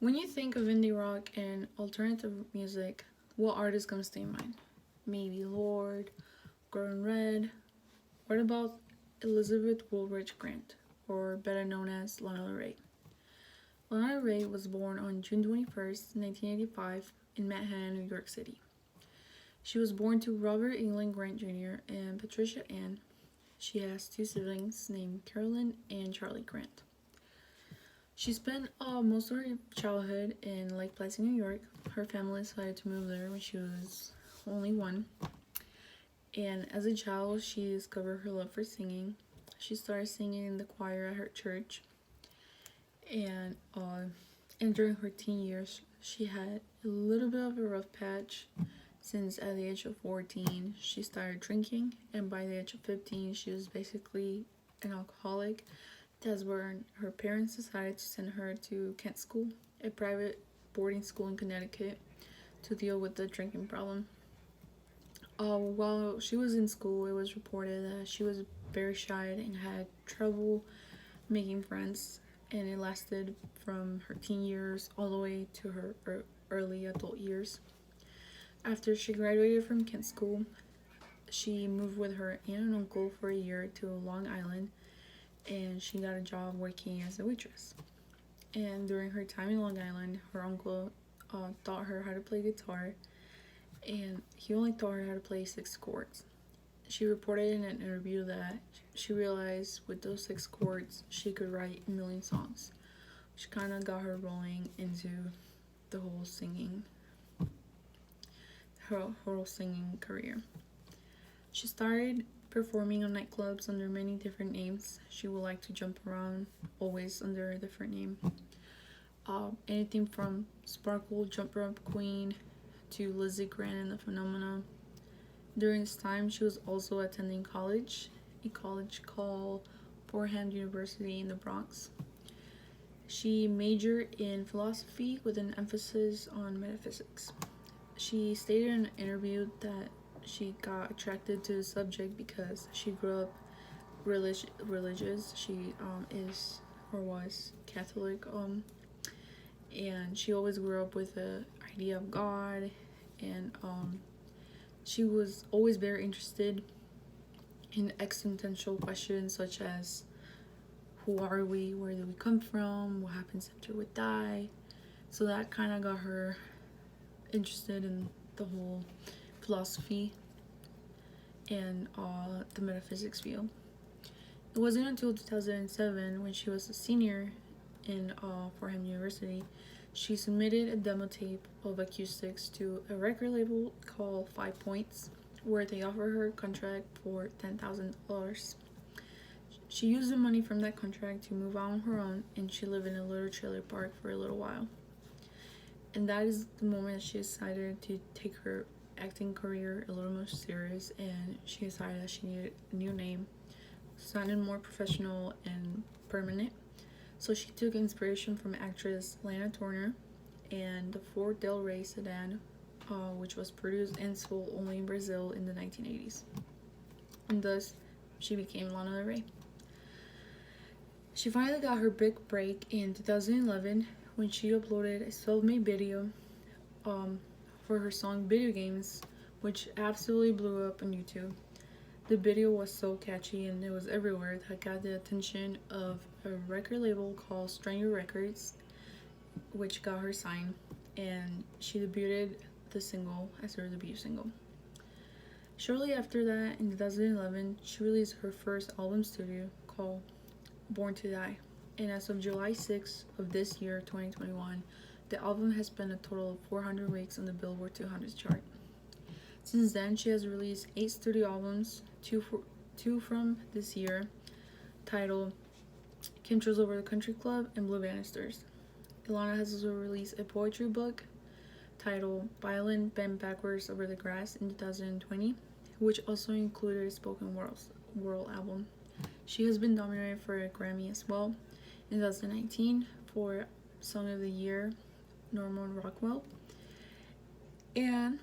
When you think of indie rock and alternative music, what artist comes to your mind? Maybe Lord, Gordon Red. What about Elizabeth Woolridge Grant, or better known as Lana Del Rey? Lana Del Rey was born on June 21st, 1985, in Manhattan, New York City. She was born to Robert England Grant Jr. and Patricia Ann. She has two siblings named Carolyn and Charlie Grant. She spent most of her childhood in Lake Placid, New York. Her family decided to move there when she was only one. And as a child, she discovered her love for singing. She started singing in the choir at her church. And, uh, and during her teen years, she had a little bit of a rough patch since at the age of 14, she started drinking. And by the age of 15, she was basically an alcoholic. That's when her parents decided to send her to Kent School, a private boarding school in Connecticut, to deal with the drinking problem. While she was in school, it was reported that she was very shy and had trouble making friends, and it lasted from her teen years all the way to her early adult years. After she graduated from Kent School, she moved with her aunt and uncle for a year to Long Island, and she got a job working as a waitress. And during her time in Long Island, her uncle taught her how to play guitar, and he only taught her how to play six chords. She reported in an interview that she realized with those six chords she could write a million songs, which kind of got her rolling into the whole singing career. She started performing on nightclubs under many different names. She would like to jump around, always under a different name. Anything from Sparkle Jump Rope Queen to Lizzie Grant and the Phenomena. During this time, she was also attending college, a college called Fordham University in the Bronx. She majored in philosophy with an emphasis on metaphysics. She stated in an interview that she got attracted to the subject because she grew up religious. She is or was Catholic, and she always grew up with the idea of God, and she was always very interested in existential questions such as who are we, where do we come from, what happens after we die. So that kind of got her interested in the whole philosophy and the metaphysics field. It wasn't until 2007, when she was a senior in Fordham University, she submitted a demo tape of acoustics to a record label called 5 Points, where they offered her a contract for $10,000. She used the money from that contract to move out on her own, and she lived in a little trailer park for a little while. And that is the moment she decided to take her acting career a little more serious, and she decided that she needed a new name, sounded more professional and permanent. So she took inspiration from actress Lana Turner and the Ford Del Rey sedan, which was produced and sold only in Brazil in the 1980s. And thus, she became Lana Del Rey. She finally got her big break in 2011 when she uploaded a self-made video for her song Video Games, which absolutely blew up on YouTube. The video was so catchy and it was everywhere that got the attention of a record label called Stranger Records, which got her signed, and she debuted the single as her debut single. Shortly after that, in 2011, she released her first album studio called Born to Die, and as of July 6th of this year, 2021, the album has spent a total of 400 weeks on the Billboard 200 chart. Since then, she has released 8 studio albums, two from this year, titled Chemtrails Over the Country Club and Blue Banisters. Ilana has also released a poetry book titled Violin Bent Backwards Over the Grass in 2020, which also included a spoken world album. She has been nominated for a Grammy as well in 2019 for Song of the Year, Norman Rockwell. And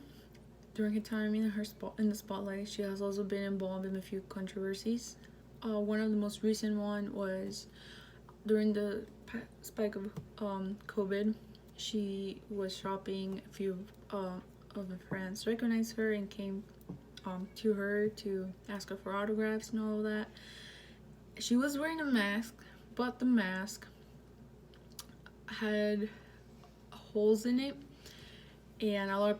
during her time in the spotlight, she has also been involved in a few controversies. One of the most recent one was during the spike of COVID. She was shopping. A few of her friends recognized her and came to her to ask her for autographs and all of that. She was wearing a mask, but the mask had holes in it, and a lot of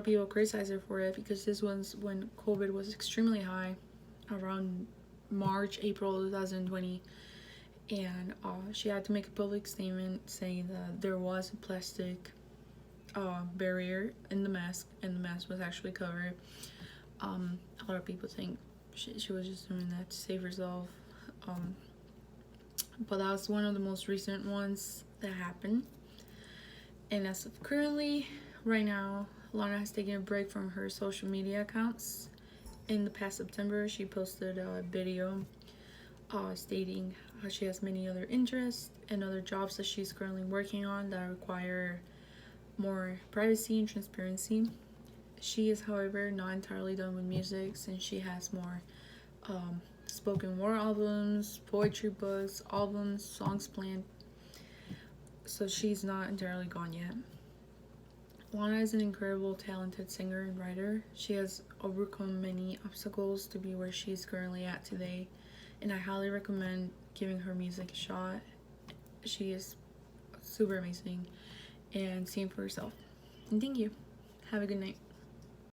people criticized her for it because this was when COVID was extremely high, around March, April 2020, and she had to make a public statement saying that there was a plastic barrier in the mask, and the mask was actually covered. A lot of people think she was just doing that to save herself, but that was one of the most recent ones that happened. And as of currently, right now, Lana has taken a break from her social media accounts. In the past September, she posted a video stating how she has many other interests and other jobs that she's currently working on that require more privacy and transparency. She is, however, not entirely done with music, since she has more spoken word albums, poetry books, albums, songs planned. So she's not entirely gone yet. Lana is an incredible, talented singer and writer. She has overcome many obstacles to be where she's currently at today, and I highly recommend giving her music a shot. She is super amazing, and see it for herself. And thank you. Have a good night.